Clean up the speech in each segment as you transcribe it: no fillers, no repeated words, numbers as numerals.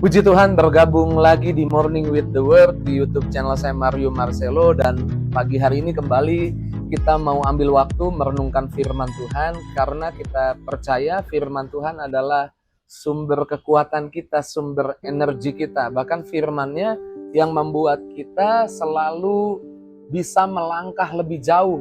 Puji Tuhan, bergabung lagi di Morning with the Word di YouTube channel saya Mario Marcelo, dan pagi hari ini kembali kita mau ambil waktu merenungkan firman Tuhan karena kita percaya firman Tuhan adalah sumber kekuatan kita, sumber energi kita. Bahkan firman-Nya yang membuat kita selalu bisa melangkah lebih jauh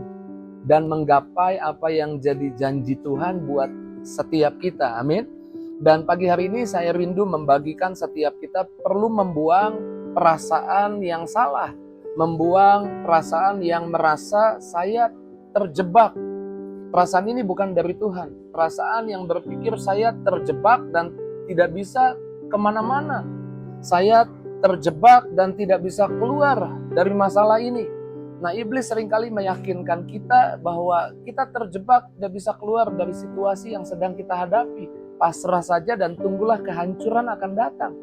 dan menggapai apa yang jadi janji Tuhan buat setiap kita. Amin. Dan pagi hari ini saya rindu membagikan setiap kita perlu membuang perasaan yang salah, membuang perasaan yang merasa saya terjebak. Perasaan ini bukan dari Tuhan, perasaan yang berpikir saya terjebak dan tidak bisa kemana-mana. Saya terjebak dan tidak bisa keluar dari masalah ini. Nah, iblis seringkali meyakinkan kita bahwa kita terjebak, tidak bisa keluar dari situasi yang sedang kita hadapi. Pasrah saja dan tunggulah kehancuran akan datang.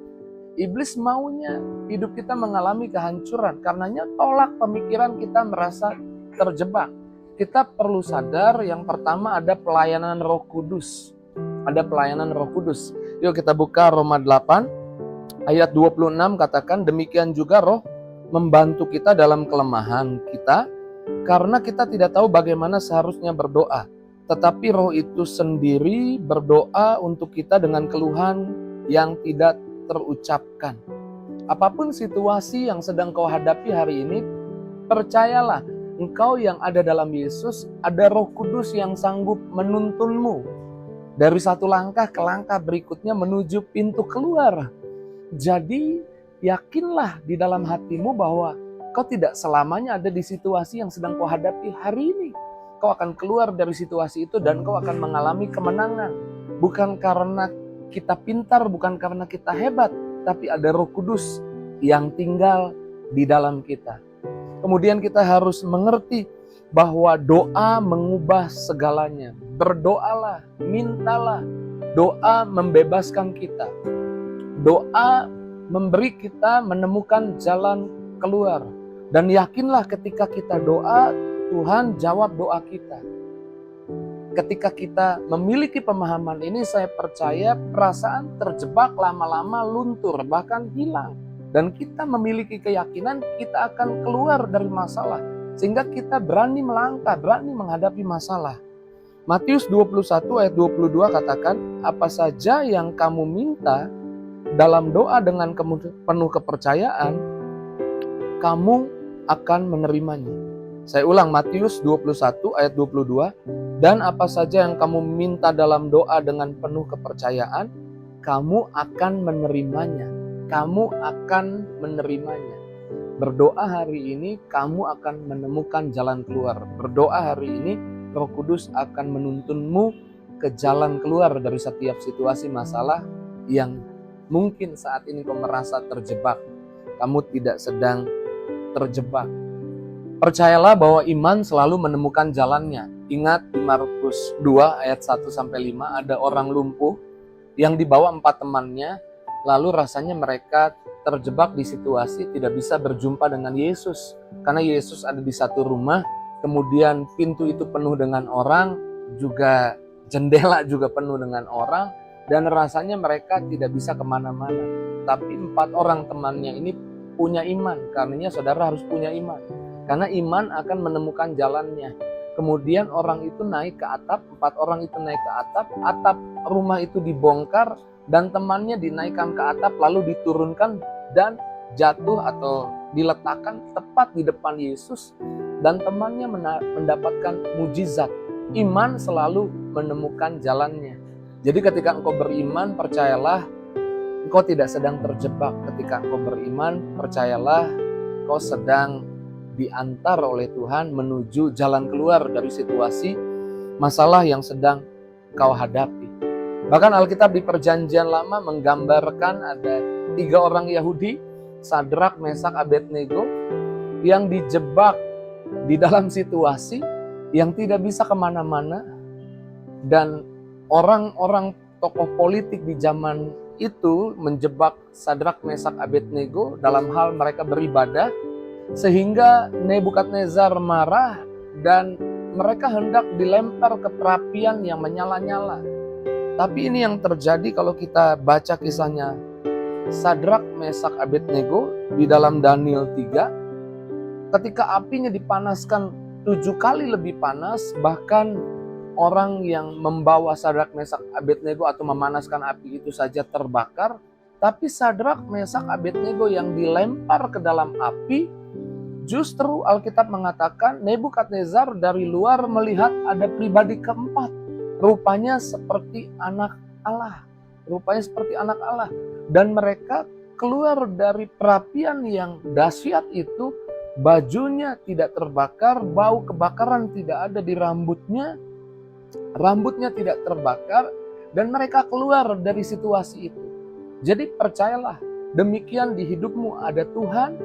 Iblis maunya hidup kita mengalami kehancuran, karenanya tolak pemikiran kita merasa terjebak. Kita perlu sadar yang pertama ada pelayanan Roh Kudus. Ada pelayanan Roh Kudus. Yuk kita buka Roma 8 ayat 26, katakan demikian juga Roh membantu kita dalam kelemahan kita, karena kita tidak tahu bagaimana seharusnya berdoa. Tetapi Roh itu sendiri berdoa untuk kita dengan keluhan yang tidak terucapkan. Apapun situasi yang sedang kau hadapi hari ini, percayalah, engkau yang ada dalam Yesus, ada Roh Kudus yang sanggup menuntunmu dari satu langkah ke langkah berikutnya menuju pintu keluar. Jadi, yakinlah di dalam hatimu bahwa kau tidak selamanya ada di situasi yang sedang kau hadapi hari ini. Kau akan keluar dari situasi itu dan kau akan mengalami kemenangan. Bukan karena kita pintar, bukan karena kita hebat, tapi ada Roh Kudus yang tinggal di dalam kita. Kemudian kita harus mengerti bahwa doa mengubah segalanya. Berdoalah, mintalah. Doa membebaskan kita. Doa memberi kita menemukan jalan keluar. Dan yakinlah ketika kita doa, Tuhan jawab doa kita. Ketika kita memiliki pemahaman ini, saya percaya perasaan terjebak lama-lama luntur, bahkan hilang. Dan kita memiliki keyakinan kita akan keluar dari masalah. Sehingga kita berani melangkah, berani menghadapi masalah. Matius 21 ayat 22 katakan, apa saja yang kamu minta dalam doa dengan penuh kepercayaan, kamu akan menerimanya. Saya ulang, Matius 21 ayat 22, dan apa saja yang kamu minta dalam doa dengan penuh kepercayaan, kamu akan menerimanya. Kamu akan menerimanya. Berdoa hari ini, kamu akan menemukan jalan keluar. Berdoa hari ini, Roh Kudus akan menuntunmu ke jalan keluar dari setiap situasi masalah yang mungkin saat ini kau merasa terjebak. Kamu tidak sedang terjebak. Percayalah bahwa iman selalu menemukan jalannya. Ingat di Markus 2 ayat 1-5 ada orang lumpuh yang dibawa 4 temannya, lalu rasanya mereka terjebak di situasi tidak bisa berjumpa dengan Yesus. Karena Yesus ada di satu rumah, kemudian pintu itu penuh dengan orang, juga jendela juga penuh dengan orang, dan rasanya mereka tidak bisa kemana-mana. Tapi 4 orang temannya ini punya iman, karenanya saudara harus punya iman. Karena iman akan menemukan jalannya. Kemudian orang itu naik ke atap, 4 orang itu naik ke atap rumah itu dibongkar, dan temannya dinaikkan ke atap, lalu diturunkan dan jatuh atau diletakkan tepat di depan Yesus, dan temannya mendapatkan mujizat. Iman selalu menemukan jalannya. Jadi ketika engkau beriman, percayalah, engkau tidak sedang terjebak. Ketika engkau beriman, percayalah, engkau sedang diantar oleh Tuhan menuju jalan keluar dari situasi masalah yang sedang kau hadapi. Bahkan Alkitab di Perjanjian Lama menggambarkan ada 3 orang Yahudi, Sadrak, Mesak, Abednego, yang dijebak di dalam situasi yang tidak bisa kemana-mana. Dan orang-orang tokoh politik di zaman itu menjebak Sadrak, Mesak, Abednego dalam hal mereka beribadah, sehingga Nebukadnezar marah dan mereka hendak dilempar ke perapian yang menyala-nyala. Tapi ini yang terjadi kalau kita baca kisahnya Sadrak, Mesak, Abednego di dalam Daniel 3, ketika apinya dipanaskan 7 kali lebih panas, bahkan orang yang membawa Sadrak, Mesak, Abednego atau memanaskan api itu saja terbakar, tapi Sadrak, Mesak, Abednego yang dilempar ke dalam api, justru Alkitab mengatakan Nebukadnezar dari luar melihat ada pribadi keempat, rupanya seperti anak Allah, dan mereka keluar dari perapian yang dahsyat itu. Bajunya tidak terbakar, bau kebakaran tidak ada di rambutnya tidak terbakar, dan mereka keluar dari situasi itu. Jadi percayalah, demikian di hidupmu ada Tuhan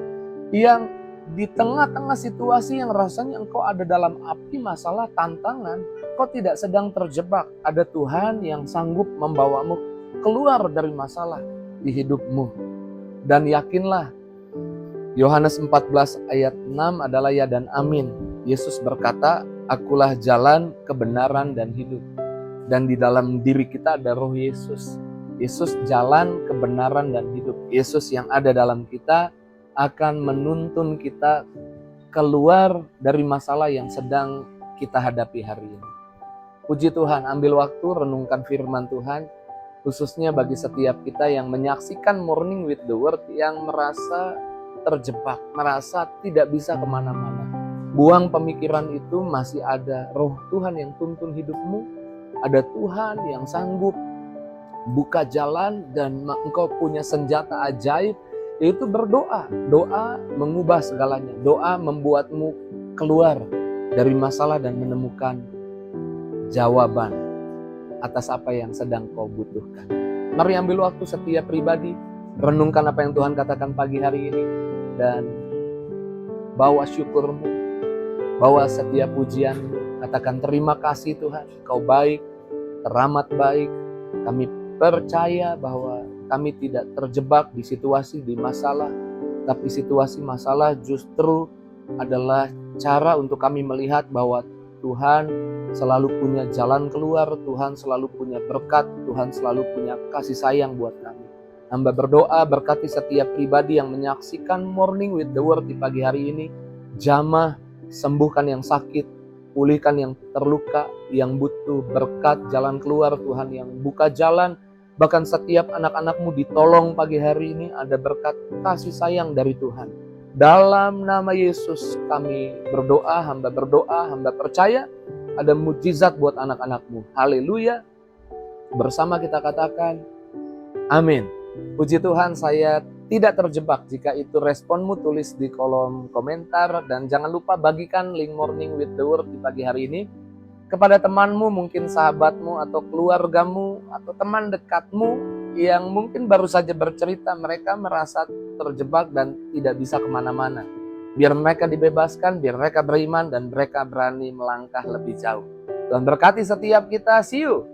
yang di tengah-tengah situasi yang rasanya engkau ada dalam api masalah, tantangan, kau tidak sedang terjebak. Ada Tuhan yang sanggup membawamu keluar dari masalah di hidupmu. Dan yakinlah, Yohanes 14 ayat 6 adalah ya dan amin. Yesus berkata, akulah jalan, kebenaran, dan hidup. Dan di dalam diri kita ada roh Yesus. Yesus jalan, kebenaran, dan hidup. Yesus yang ada dalam kita akan menuntun kita keluar dari masalah yang sedang kita hadapi hari ini. Puji Tuhan, ambil waktu renungkan firman Tuhan, khususnya bagi setiap kita yang menyaksikan Morning with the Word yang merasa terjebak, merasa tidak bisa kemana-mana. Buang pemikiran itu, masih ada roh Tuhan yang tuntun hidupmu. Ada Tuhan yang sanggup buka jalan, dan engkau punya senjata ajaib, yaitu berdoa. Doa mengubah segalanya. Doa membuatmu keluar dari masalah dan menemukan jawaban atas apa yang sedang kau butuhkan. Mari ambil waktu setiap pribadi, renungkan apa yang Tuhan katakan pagi hari ini, dan bawa syukurmu, bawa setiap pujianmu. Katakan terima kasih Tuhan, Kau baik, teramat baik. Kami percaya bahwa kami tidak terjebak di situasi, di masalah, tapi situasi masalah justru adalah cara untuk kami melihat bahwa Tuhan selalu punya jalan keluar, Tuhan selalu punya berkat, Tuhan selalu punya kasih sayang buat kami. Hamba berdoa berkati setiap pribadi yang menyaksikan Morning with the Word di pagi hari ini. Jamah, sembuhkan yang sakit, pulihkan yang terluka, yang butuh berkat, jalan keluar, Tuhan yang buka jalan. Bahkan setiap anak-anakmu ditolong pagi hari ini, ada berkat kasih sayang dari Tuhan. Dalam nama Yesus kami berdoa, hamba percaya ada mujizat buat anak-anakmu. Haleluya. Bersama kita katakan, amin. Puji Tuhan, saya tidak terjebak. Jika itu responmu, tulis di kolom komentar. Dan jangan lupa bagikan link Morning with the Word di pagi hari ini kepada temanmu, mungkin sahabatmu atau keluargamu atau teman dekatmu yang mungkin baru saja bercerita mereka merasa terjebak dan tidak bisa kemana-mana. Biar mereka dibebaskan, biar mereka beriman dan mereka berani melangkah lebih jauh. Tuhan berkati setiap kita. See you